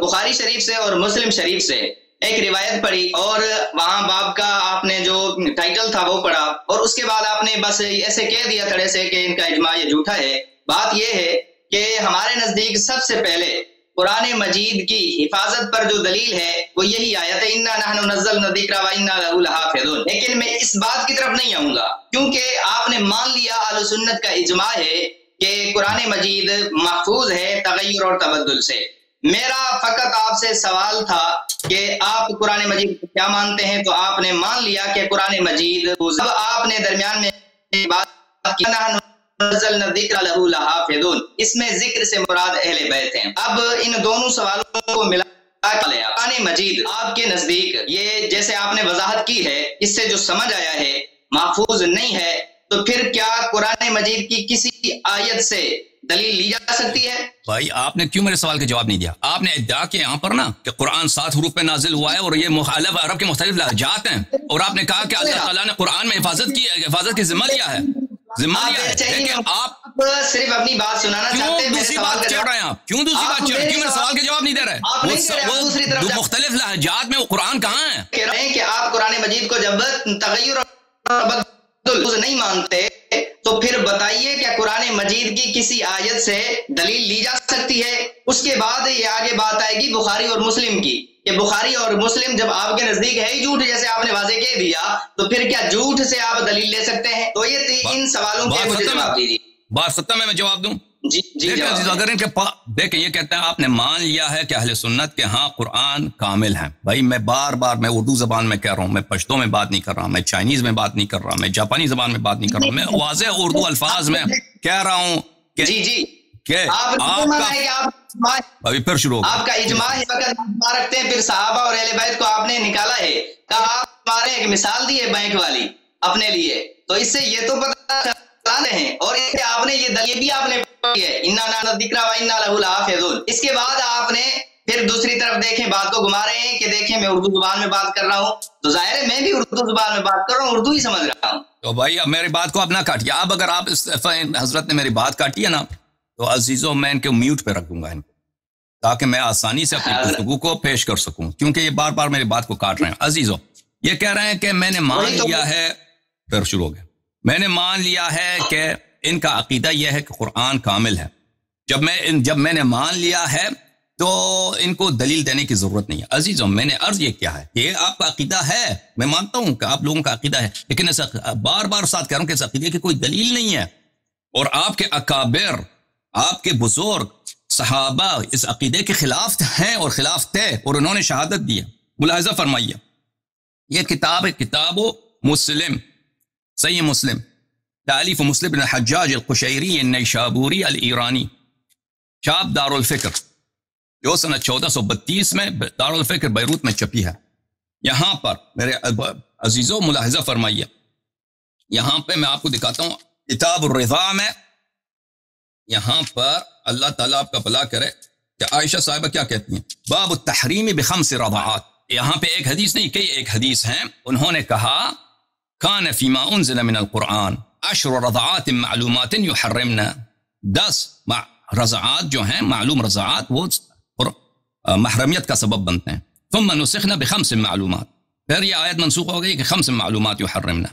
بخاری شریف سے اور مسلم شریف سے ایک روایت پڑھی, اور وہاں باب کا آپ نے جو ٹائٹل تھا وہ پڑھا, اور اس کے بعد آپ نے بس ایسے کہہ دیا تھڑے سے کہ ان کا اجماع یہ جھوٹا ہے. بات یہ ہے کہ ہمارے نزدیک سب سے پہلے قرآن مجید کی حفاظت پر جو دلیل ہے وہ یہی آیت ہے اِنَّا نَحْنُ نَزَّلْنَا الذِّكْرَ وَإِنَّا لَهُ لَحَافِظُونَ. لیکن میں اس بات کی طرف نہیں آؤں گا, کیونکہ آپ نے مان لیا اہل سنت کا اجماع ہے کہ قرآن مجید محفوظ ہے تغیر اور تبدل سے. میرا فقط آپ سے سوال تھا کہ آپ قرآن مجید کو کیا مانتے ہیں, تو آپ نے مان لیا کہ قرآن مجید. اب آپ نے درمیان میں بات کی نزلنا الذکر لہ لحافظون, اس میں ذکر سے مراد اہل بیت ہیں. اب ان دونوں سوالوں کو ملا قرآن مجید آپ کے نزدیک یہ جیسے آپ نے وضاحت کی ہے, اس سے جو سمجھ آیا ہے محفوظ نہیں ہے, تو پھر کیا قرآن مجید کی کسی آیت سے دلیل لی جا سکتی ہے؟ بھائی آپ نے کیوں میرے سوال کا جواب نہیں دیا؟ آپ نے ادعا کیا یہاں پر نا کہ قرآن 7 حروف میں نازل ہوا ہے اور یہ مخالف عرب کے مختلف لہجات ہیں, اور آپ نے کہا کہ اللہ تعالیٰ نے قرآن میں حفاظت کی ذمہ لیا ہے. آپ صرف اپنی بات سنانا چاہتے ہیں, دوسری بات چھیڑ رہے ہیں آپ, کیوں دوسری بات چھیڑ رہے ہیں, کیوں میرے سوال کا جواب نہیں دے رہے؟ وہ مختلف لہجات میں وہ قرآن کہاں ہے؟ کہہ رہے ہیں کہ آپ قرآن مجید کو جب تغیر اور تبدل نہیں مانتے تو پھر بتائیے کہ قرآن مجید کی کسی آیت سے دلیل لی جا سکتی ہے. اس کے بعد یہ آگے بات آئے گی بخاری اور مسلم کی, کہ بخاری اور مسلم جب آپ کے نزدیک ہے ہی جھوٹ جیسے آپ نے واضح کہہ دیا, تو پھر کیا جھوٹ سے آپ دلیل لے سکتے ہیں؟ تو یہ ان سوالوں کے مجھے جواب دیجیے. بات ختم ہے, میں جواب دوں. جی اگر ان کے دیکھیں یہ کہتے ہیں آپ نے مان لیا ہے کہ اہل سنت کے ہاں قرآن کامل ہیں. بھائی میں بار میں اردو زبان میں کہہ رہا ہوں, میں پشتو میں بات نہیں کر رہا, میں چائنیز میں بات نہیں کر رہا, میں جاپانی زبان میں بات نہیں کر رہا, میں واضح اردو الفاظ میں کہہ رہا ہوں کہ ابھی پھر شروع آپ کا اجماع ہے, وقت رکھتے ہیں, پھر صحابہ اور اہل بیت کو آپ نے نکالا ہے, کہا آپ ہمارے ایک مثال دی ہے بینک والی اپنے لیے, تو اس سے یہ تو پتہ چلا رہے ہیں, اور آپ نے یہ دلیل بھی آپ نے پڑھی ہے اِنَّا نَحْنُ الذِّکْرَ وَإِنَّا لَهُ لَحَافِظُونَ. اس کے بعد آپ نے پھر دوسری طرف دیکھیں, بات کو گھما رہے ہیں کہ دیکھیں میں اردو زبان میں بات کر رہا ہوں, تو ظاہر ہے میں بھی اردو زبان میں بات کر رہا ہوں, اردو ہی سمجھ رہا ہوں. تو بھائی اب میری بات کو اب نہ کاٹیے. اب اگر آپ حضرت نے میری بات کاٹی ہے نا, تو عزیزوں میں ان کے میوٹ پہ رکھ دوں گا ان کو, تاکہ میں آسانی سے اپنی گفتگو کو پیش کر سکوں, کیونکہ یہ بار بار میری بات کو کاٹ رہے ہیں. عزیزوں یہ کہہ رہے ہیں کہ میں نے مان لیا ہے, پھر شروع ہو گیا, میں نے مان لیا ہے کہ ان کا عقیدہ یہ ہے کہ قرآن کامل ہے. جب میں نے مان لیا ہے تو ان کو دلیل دینے کی ضرورت نہیں ہے. عزیزوں میں نے عرض یہ کیا ہے کہ یہ آپ کا عقیدہ ہے، میں مانتا ہوں کہ آپ لوگوں کا عقیدہ ہے، لیکن ایسا بار بار ساتھ کہہ رہا ہوں کہ اس عقیدے کی کوئی دلیل نہیں ہے. اور آپ کے اکابر، آپ کے بزرگ صحابہ اس عقیدے کے خلاف ہیں اور خلاف تھے، اور انہوں نے شہادت دی ہے. ملاحظہ فرمائیے، یہ کتاب ہے کتاب مسلم، صحیح مسلم، تالیف مسلم بن الحجاج القشیری النیشابوری الایرانی، چھاپ دارالفکر، جو سنہ 1432 میں دارالفکر بیروت میں چھپی ہے. یہاں پر میرے عزیزوں ملاحظہ فرمائیے، یہاں پہ میں آپ کو دکھاتا ہوں کتاب الرضا میں. یہاں پر اللہ تعالیٰ آپ کا بھلا کرے کہ عائشہ صاحبہ کیا کہتی ہیں، باب التحریم بخمس رضعات. یہاں پہ ایک حدیث نہیں، کئی ایک حدیث ہیں. انہوں نے کہا کان فیما انزل من القرآن 10 رضعات معلومات یحرمن، 10 رضعات جو ہیں معلوم رضعات وہ محرمیت کا سبب بنتے ہیں. ثم نسخنا بخمس معلومات، پھر یہ آیت منسوخ ہو گئی کہ 5 معلومات یحرمن.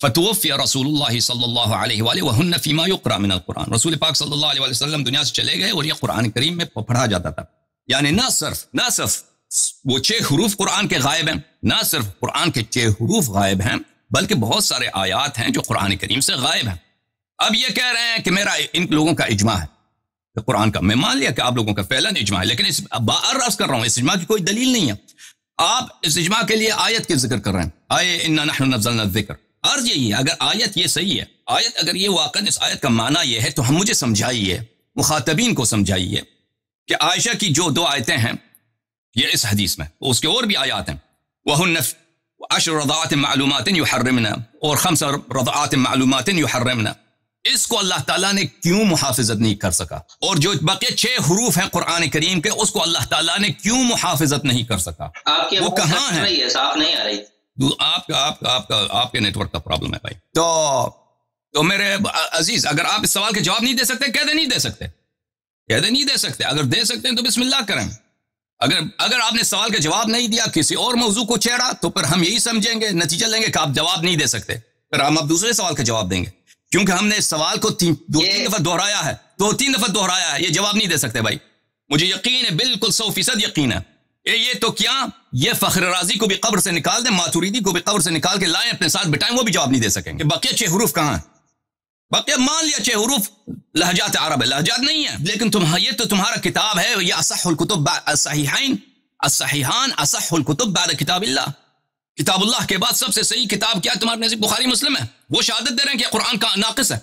فتوفی رسول اللہ صلی اللہ علیہ وآلہ وہن فیما یقرأ من القرآن. رسول پاک صلی اللہ علیہ وسلم دنیا سے چلے گئے اور یہ قرآن کریم میں پڑھا جاتا تھا. یعنی نہ صرف وہ 6 حروف قرآن کے غائب ہیں، نہ صرف قرآن کے 6 حروف غائب ہیں، بلکہ بہت سارے آیات ہیں جو قرآن کریم سے غائب ہیں. اب یہ کہہ رہے ہیں کہ میرا ان لوگوں کا اجماع ہے کہ قرآن کا، میں مان لیا کہ آپ لوگوں کا فعلاً اجماع ہے، لیکن اس عرض کر رہا ہوں اس اجماع کی کوئی دلیل نہیں ہے. آپ اس اجماع کے لیے آیت کے ذکر کر رہے ہیں، آیے انا نحن نزلنا الذکر. عرض یہی ہے، اگر آیت یہ صحیح ہے، آیت اگر یہ واقعا اس آیت کا معنی یہ ہے تو ہم مجھے سمجھائیے، مخاطبین کو سمجھائیے کہ عائشہ کی جو 2 آیتیں ہیں یہ اس حدیث میں، اس کے اور بھی آیات ہیں، وَهُنَّ 10 رضعات معلومات یحرمن اور 5 رضعات معلومات یحرمن. اس کو اللہ تعالیٰ نے کیوں محافظت نہیں کر سکا؟ اور جو بقیہ 6 حروف ہیں قرآن کریم کے، اس کو اللہ تعالیٰ نے کیوں محافظت نہیں کر سکا؟ وہ کہاں ہے؟ صاف نہیں آ رہی. آپ کے نیٹ ورک کا پرابلم ہے بھائی. تو میرے عزیز، اگر آپ اس سوال کے جواب نہیں دے سکتے، کہہ دے نہیں دے سکتے، کہہ دے نہیں دے سکتے. اگر دے سکتے ہیں تو بسم اللہ کریں. اگر آپ نے سوال کا جواب نہیں دیا، کسی اور موضوع کو چھیڑا، تو پھر ہم یہی سمجھیں گے، نتیجہ لیں گے کہ آپ جواب نہیں دے سکتے. پھر ہم اب دوسرے سوال کا جواب دیں گے، کیونکہ ہم نے اس سوال کو 2-3 دفعہ دہرایا ہے، 2-3 دفعہ دہرایا ہے. یہ جواب نہیں دے سکتے بھائی، مجھے یقین ہے، بالکل 100% یقین ہے. یہ تو کیا یہ فخر رازی کو بھی قبر سے نکال دیں، ماتوریدی کو بھی قبر سے نکال کے لائیں اپنے ساتھ بٹائیں، وہ بھی جواب نہیں دے سکیں گے. بقیہ 6 حروف کہاں ہیں؟ بقیہ مان لیا 6 حروف لہجات عرب ہے، لہجات نہیں ہے، لیکن یہ تو تمہارا کتاب ہے. یہ اصح الکتب الصحیحان اصح الکتب بعد کتاب اللہ. کتاب اللہ کے بعد سب سے صحیح کتاب کیا تمہارے نزدیک؟ بخاری مسلم ہے. وہ شہادت دے رہے ہیں کہ قرآن کا ناقص ہے.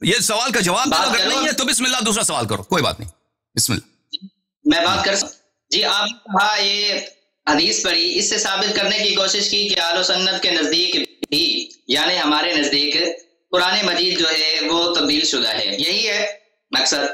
یہ سوال کا جواب دو، اگر نہیں ہے تو بسم اللہ دوسرا سوال کرو، کوئی بات نہیں، بسم اللہ. میں بات کر سکتا. جی آپ نے کہا یہ حدیث پڑھی، اس سے ثابت کرنے کی کوشش کی کہ اہل سنت کے نزدیک بھی، یعنی ہمارے نزدیک قرآن مجید جو ہے وہ تبدیل شدہ ہے، یہی ہے مقصد؟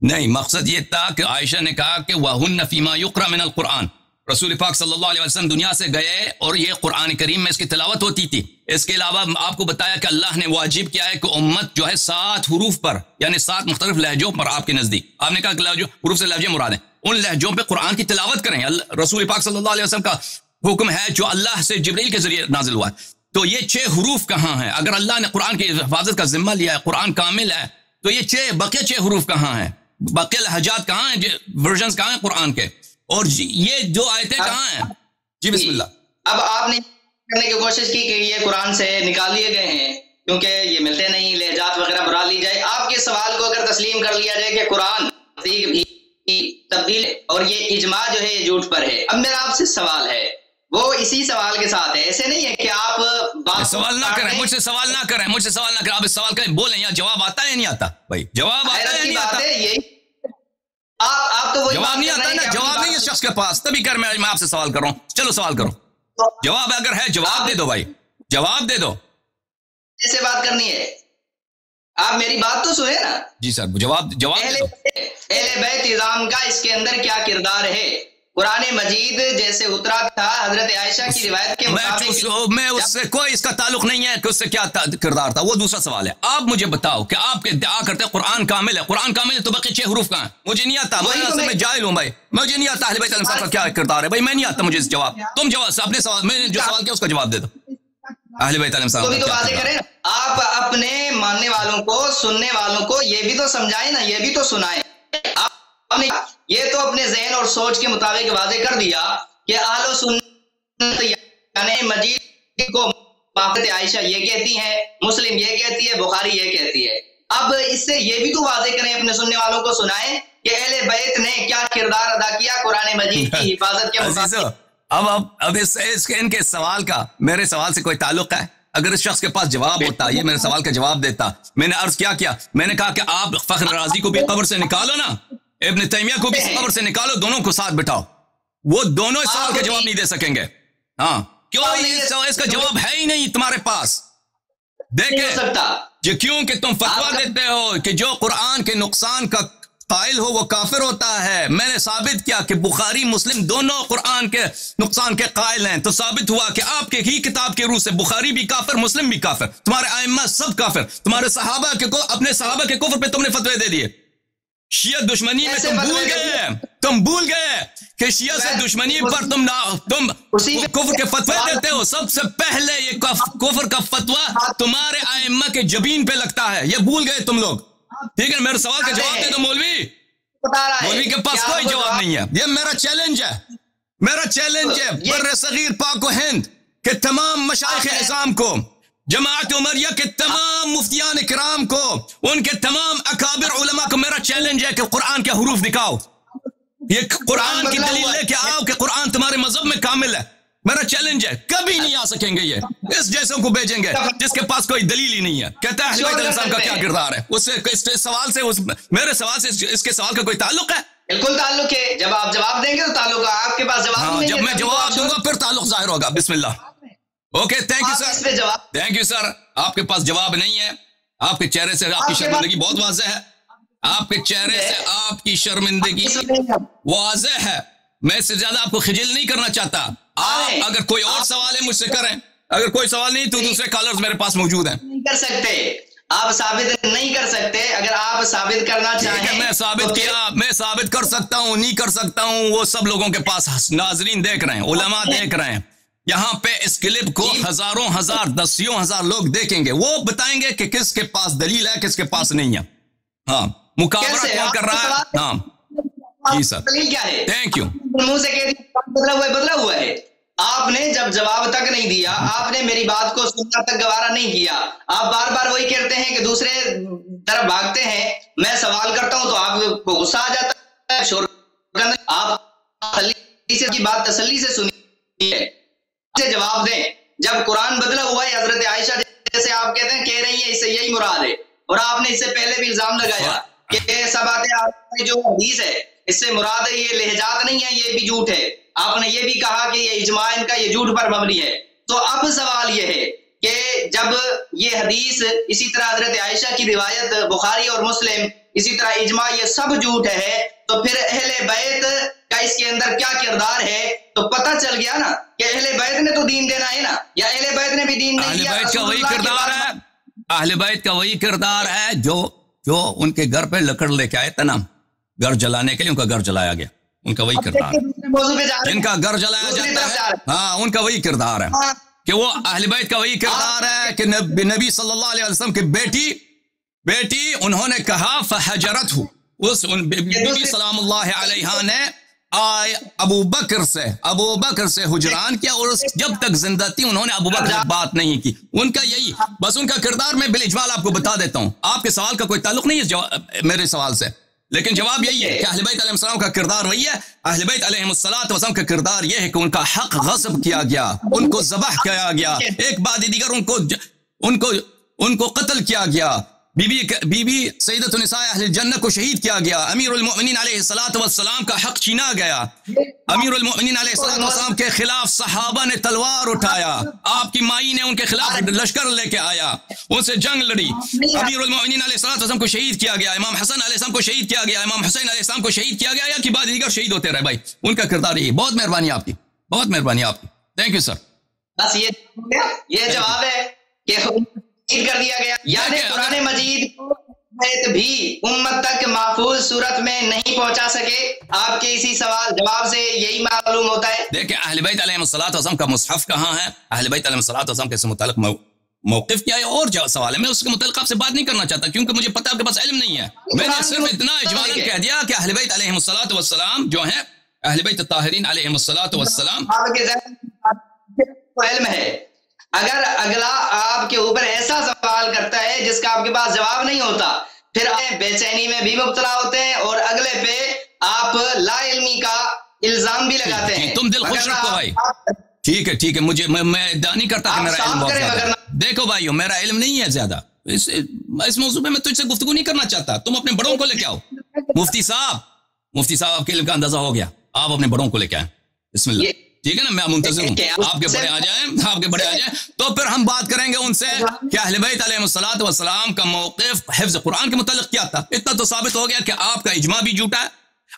نہیں، مقصد یہ تھا کہ عائشہ نے کہا کہ وَهُنَّ فِيمَا يُقْرَأُ مِنَ الْقُرْآنِ. رسول پاک صلی اللہ علیہ وسلم دنیا سے گئے اور یہ قرآن کریم میں اس کی تلاوت ہوتی تھی. اس کے علاوہ آپ کو بتایا کہ اللہ نے واجب کیا ہے کہ امت جو ہے 7 حروف پر، یعنی 7 مختلف لہجوں پر آپ کے نزدیک، آپ نے کہا کہ لہجوں، حروف سے لہجے مراد ہیں، ان لہجوں پہ قرآن کی تلاوت کریں. رسول پاک صلی اللہ علیہ وسلم کا حکم ہے جو اللہ سے جبریل کے ذریعے نازل ہوا ہے. تو یہ 6 حروف کہاں ہیں؟ اگر اللہ نے قرآن کی حفاظت کا ذمہ لیا ہے، قرآن کامل ہے، تو یہ بقیہ 6 حروف کہاں ہیں؟ بقیہ لہجات کہاں ہیں؟ ورژنز کہاں ہیں قرآن کے؟ اور یہ 2 آیتیں کہاں ہیں؟ جی بسم اللہ. اب آپ نے کرنے کی کوشش کی کہ یہ قرآن سے نکال لیے گئے ہیں کیونکہ یہ ملتے نہیں، لہجات وغیرہ بڑھا لی جائے. آپ کے سوال کو اگر تسلیم کر لیا جائے کہ قرآن بھی تبدیل اور یہ اجماع جو ہے یہ جھوٹ پر ہے. اب میرا آپ سے سوال ہے، وہ اسی سوال کے ساتھ ہے، ایسے نہیں ہے کہ آپ سوال نہ کریں، مجھ سے سوال نہ کریں، آپ اس سوال کا بولیں، یا جواب آتا ہے یا نہیں آتا؟ بھائی جواب آتا ہے یا نہیں آتا؟ یہی آپ تو جواب نہیں آتا نا، جواب نہیں اس شخص کے پاس، تبھی کر میں آپ سے سوال کر رہا ہوں. چلو سوال کرو، جواب اگر ہے جواب دے دو بھائی، جواب دے دو. ایسے بات کرنی ہے، آپ میری بات تو سنیں نا. جی سر، جواب دے دو. اہل بیت نظام کا اس کے اندر کیا کردار ہے؟ قرآن مجید جیسے اترا تھا حضرت عائشہ کی روایت کے مطابق، میں اس سے کوئی اس کا تعلق نہیں ہے کہ اس سے کیا کردار تھا، وہ دوسرا سوال ہے. آپ مجھے بتاؤ کہ آپ کے ادعا کرتے ہیں قرآن کامل ہے، قرآن کامل ہے تو باقی 6 حروف کہاں ہیں؟ مجھے نہیں آتا، میں جاہل ہوں بھائی، مجھے نہیں آتا اہل بیت کا کیا کردار ہے بھائی، میں نہیں آتا مجھے اس جواب. تم جواب اپنے سوال، میں نے جو سوال کیا اس کا جواب دے دو. اہل بیت علیہ السلام بھی تو واضح کریں. آپ اپنے ماننے والوں کو، سننے والوں کو یہ بھی تو سمجھائیں نا، یہ بھی تو سنائیں. آپ نے یہ تو اپنے ذہن اور سوچ کے مطابق واضح کر دیا کہ اہل سنت یعنی مجید کو حضرت عائشہ یہ کہتی ہیں، مسلم یہ کہتی ہے، بخاری یہ کہتی ہے. اب اس سے یہ بھی تو واضح کریں، اپنے سننے والوں کو سنائیں کہ اہل بیت نے کیا کردار ادا کیا قرآن مجید کی حفاظت کے مطابق. اب اس کے ان کے سوال کا میرے سوال سے کوئی تعلق ہے؟ اگر اس شخص کے پاس جواب ہوتا، یہ میرے سوال کا جواب دیتا. میں نے عرض کیا میں نے کہا کہ آپ فخر رازی کو بھی قبر سے نکالو نا، ابن تیمیہ کو بھی قبر سے نکالو، دونوں کو ساتھ بٹھاؤ، وہ دونوں اس سوال کا جواب نہیں دے سکیں گے. ہاں کیوں؟ اس کا جواب ہے ہی نہیں تمہارے پاس. دیکھیں کیوں کہ تم فتویٰ دیتے ہو کہ جو قرآن کے نقصان کا قائل ہو وہ کافر ہوتا ہے. میں نے ثابت کیا کہ بخاری مسلم دونوں قرآن کے نقصان کے قائل ہیں، تو ثابت ہوا کہ آپ کے ہی کتاب کے روح سے بخاری بھی کافر، مسلم بھی کافر، تمہارے ائمہ سب کافر. تمہارے صحابہ کے اپنے صحابہ کے کفر پہ تم نے فتوے دے دیے. شیعہ دشمنی میں تم بھول گئے کہ شیعہ سے دشمنی پر تم کفر کے فتوے دیتے ہو. سب سے پہلے یہ کفر کا فتویٰ تمہارے ائمہ کے جبین پہ لگتا ہے، یہ بھول گئے تم لوگ. ٹھیک ہے، میرے سوال کا جواب دے دو. مولوی کے پاس کوئی جواب نہیں ہے. یہ میرا چیلنج ہے بر صغیر پاک و ہند کے تمام مشائخ اعظام کو، جماعت عمریہ کے تمام مفتیان کرام کو، ان کے تمام اکابر علماء کو میرا چیلنج ہے کہ قرآن کے حروف دکھاؤ. یہ قرآن کی دلیل لے کے آؤ کہ قرآن تمہارے مذہب میں کامل ہے. میرا چیلنج ہے. کبھی نہیں آ سکیں گے، یہ اس جیسوں کو بھیجیں گے جس کے پاس کوئی دلیل ہی نہیں ہے. کہتا ہے اہل بیت علیہ السلام کا کیا کردار ہے. میرے سوال سے اس کے سوال کا کوئی تعلق ہے؟ بالکل تعلق ہے. جب آپ جواب دیں گے تو تعلق ہے. آپ کے پاس جواب نہیں ہے، جب میں جواب دوں گا پھر تعلق ظاہر ہوگا. بسم اللہ. Okay, thank you sir. آپ کے پاس جواب نہیں ہے. آپ کے چہرے سے آپ کی شرمندگی بہت واضح ہے. آپ کے چہرے سے آپ کی شرمندگی واضح ہے. میں اس سے زیادہ آپ کو خجل نہیں کرنا چاہتا. آپ اگر کوئی اور سوال ہے مجھ سے کریں، اگر کوئی سوال نہیں تو دوسرے کالرز میرے پاس موجود ہیں. نہیں کر سکتے آپ، ثابت نہیں کر سکتے. اگر آپ ثابت کرنا چاہیں میں ثابت کر سکتا ہوں، نہیں کر سکتا ہوں، وہ سب لوگوں کے پاس ناظرین دیکھ رہے ہیں، علماء دیکھ رہے ہیں. یہاں پہ اس کلپ کو ہزاروں ہزار دسیوں ہزار لوگ دیکھیں گے، وہ بتائیں گے کہ کس کے پاس دلیل ہے، کس کے پاس نہیں ہے. ہاں، مقابلہ کون کر رہا ہے؟ ہاں جی سر، کیا ہے؟ Thank you. منہ سے کہہ دیا بدلا ہوا ہے. آپ نے جب جواب تک نہیں دیا، آپ نے میری بات کو سننا تک گوارا نہیں کیا. آپ بار بار وہی کہتے ہیں کہ دوسرے طرف بھاگتے ہیں. میں سوال کرتا ہوں تو آپ کو غصہ آ جاتا ہے. آپ کی بات تسلی سے سنی ہے، جواب دیں. جب قرآن بدلا ہوا ہے حضرت عائشہ جیسے آپ کہتے ہیں، کہہ رہی ہیں اس سے یہی مراد ہے، اور آپ نے اس سے پہلے بھی الزام لگایا کہ سب باتیں جو حدیث ہے اس سے مراد ہے، یہ لہجات نہیں ہے، یہ بھی جھوٹ ہے. آپ نے یہ بھی کہا کہ یہ اجماع ان کا یہ جھوٹ پر مبنی ہے. تو اب سوال یہ ہے کہ جب یہ حدیث، اسی طرح حضرت عائشہ کی روایت بخاری اور مسلم، اسی طرح اجماع، یہ سب جھوٹ ہے، تو پھر اہل بیت کا اس کے اندر کیا کردار ہے؟ تو پتہ چل گیا نا کہ اہل بیت نے تو دین دینا ہے نا، یا اہل بیت نے بھی دین نہیں دیا. اہل بیت کا وہی کردار ہے، اہل بیت کا وہی کردار ہے جو ان کے گھر پہ لکڑ لے کے آئے تھے نا، گھر جلانے کے لیے ان کا گھر جلایا گیا. ان کا وہی کردار ہے، جن کا گھر جلایا جاتا ہے. ہاں، ان کا وہی کردار ہے کہ وہ اہل بیت کا وہی کردار ہے کہ نبی صلی اللہ علیہ وسلم کی بیٹی انہوں نے کہا فحجرت ہو، اس بی بی سلام اللہ علیہ نے ابو بکر سے حجران کیا، اور جب تک زندہ تھی انہوں نے ابو بکر سے بات نہیں کی. ان کا یہی بس ان کا کردار میں بالاجمال آپ کو بتا دیتا ہوں. آپ کے سوال کا کوئی تعلق نہیں ہے میرے سوال سے، لیکن جواب یہی ہے کہ اہل بیت علیہ السلام کا کردار وہی ہے. اہل بیت علیہ السلام کا کردار یہ ہے کہ ان کا حق غصب کیا گیا، ان کو ذبح کیا گیا، ایک بعد دیگر ان کو قتل کیا گیا. بی بی سیدۃ النساء اہل الجنہ کو شہید کیا گیا. امیر المؤمنین علیہ السلام کا حق چھینا گیا. امیر المؤمنین علیہ السلام کے خلاف صحابہ نے تلوار اٹھایا، آپ کی مائی نے ان کے خلاف لشکر لے کے آیا، ان سے جنگ لڑی. امیر المؤمنین علیہ السلام کو شہید کیا گیا، امام حسن علیہ السلام کو شہید کیا گیا، امام حسین علیہ السلام کو شہید کیا گیا، یا کہ بعد دیگر شہید ہوتے رہے. بھائی ان کا کردار یہی. بہت مہربانی آپ کی، بہت مہربانی آپ کی. تھینک یو سر. بس یہ جواب ہے کہ کر دیا گیا. یعنی قرآن مجید بھی امت تک محفوظ صورت میں نہیں پہنچا سکے؟ آپ کے اسی سوال جواب سے یہی معلوم ہوتا ہے. دیکھیں اہل بیت علیہ الصلوۃ والسلام کا مصحف کہاں ہے، اہل بیت علیہ الصلوۃ والسلام کے متعلق موقف کیا ہے، اور جو سوال ہے میں اس کے متعلق آپ سے بات نہیں کرنا چاہتا کیونکہ مجھے پتہ آپ کے پاس علم نہیں ہے. میں نے صرف اتنا اجمالاً کہہ دیا کہ اہل بیت علیہ الصلوۃ والسلام جو ہیں اہل بیت الطاہرین علیہ الصلوۃ والسلام آپ کے ذہن کو علم ہے. اگر اگلا آپ کے اوپر ایسا سوال کرتا ہے جس کا آپ کے پاس جواب نہیں ہوتا، پھر آپ بے چینی میں بھی مبتلا ہوتے ہیں اور اگلے پہ آپ لا علمی کا الزام بھی لگاتے ہیں. تم دل خوش رکھو بھائی، ٹھیک ہے مجھے میں ادعا نہیں کرتا کہ میرا علم بہت زیادہ ہے. دیکھو بھائیو میرا علم نہیں ہے زیادہ، اس موضوع پہ میں تجھ سے گفتگو نہیں کرنا چاہتا. تم اپنے بڑوں کو لے کے آؤ. مفتی صاحب آپ کے علم کا اندازہ ہو گیا، آپ اپنے بڑوں کو لے کے آئیں. بسم اللہ. ٹھیک ہے نا، میں منتظر ہوں آپ کے بڑے آ جائیں تو پھر ہم بات کریں گے ان سے کہ اہل بیت علیہ الصلوۃ والسلام کا موقف حفظ قرآن کے متعلق کیا تھا. اتنا تو ثابت ہو گیا کہ آپ کا اجماع بھی جھوٹا ہے،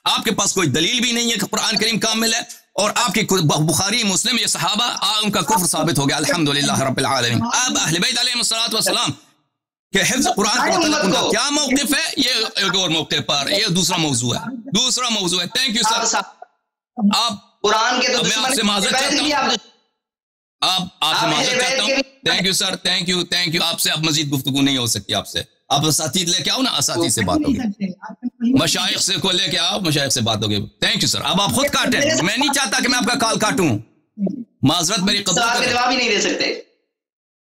آپ کے پاس کوئی دلیل بھی نہیں ہے کہ قرآن کریم کامل ہے، اور آپ کی بخاری مسلم یہ صحابہ ان کا کفر ثابت ہو گیا. الحمدللہ رب العالمین. اب اہل بیت علیہ الصلوۃ والسلام کہ حفظ قرآن کے متعلق ان کا کیا موقف ہے، یہ ایک اور موقع پر یہ دوسرا موضوع ہے. Thank you sir. آپ قرآن کے تو میں آپ سے معذرت چاہتا ہوں، آپ سے معذرت چاہتا ہوں. Thank you sir, thank you. آپ سے اب مزید گفتگو نہیں ہو سکتی. آپ سے آپ اساتید لے کے آؤ نا، اساتید سے بات ہوگی. مشائخ سے کو لے کے آؤ، مشائخ سے بات ہوگی. تھینک یو سر. اب آپ خود کاٹیں، میں نہیں چاہتا کہ میں آپ کا کال کاٹوں. معذرت میری قبول کریں. جواب ہی نہیں دے سکتے.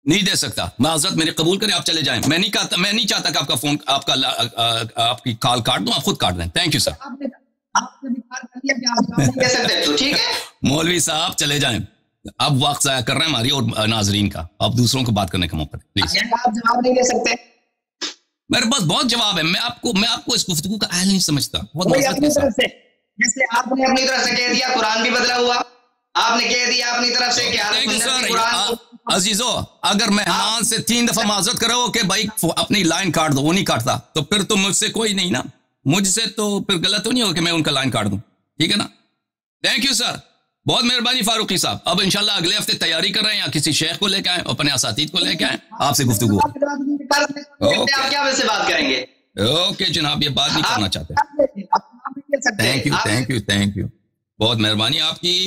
نہیں دے سکتا، معذرت میری قبول کریں، آپ چلے جائیں. میں نہیں چاہتا کہ آپ کا فون آپ کی کال کاٹ دوں. آپ خود کاٹ دیں. تھینک یو سر. مولوی صاحب چلے جائیں، اب وقت ضائع کر رہے ہیں ہماری اور ناظرین کا. آپ دوسروں کو بات کرنے کا موقع دیں پلیز. آپ جواب نہیں دے سکتے. میرے پاس بہت جواب ہے. میں آپ کو اس گفتگو کا اہل نہیں سمجھتا. بہت جیسے آپ نے اپنی طرف سے کہہ دیا قرآن بھی بدلا ہوا، آپ نے کہہ دیا اپنی طرف سے کہ عزیزو اگر مہمان سے 3 دفعہ معذرت کرو کہ بھائی اپنی لائن کاٹ دو، وہ نہیں کاٹتا تو پھر تو مجھ سے کوئی نہیں نا، مجھ سے تو پھر غلط تو نہیں ہو کہ میں ان کا لائن کاٹ دوں. ٹھیک ہے نا. تھینک یو سر، بہت مہربانی فاروقی صاحب. اب انشاءاللہ اگلے ہفتے تیاری کر رہے ہیں، یا کسی شیخ کو لے کے آئیں، اپنے اساتید کو لے کے آئیں، آپ سے گفتگو. آپ کیا ویسے بات کریں گے؟ اوکے جناب، یہ بات نہیں کرنا چاہتے. Thank you. بہت مہربانی آپ کی.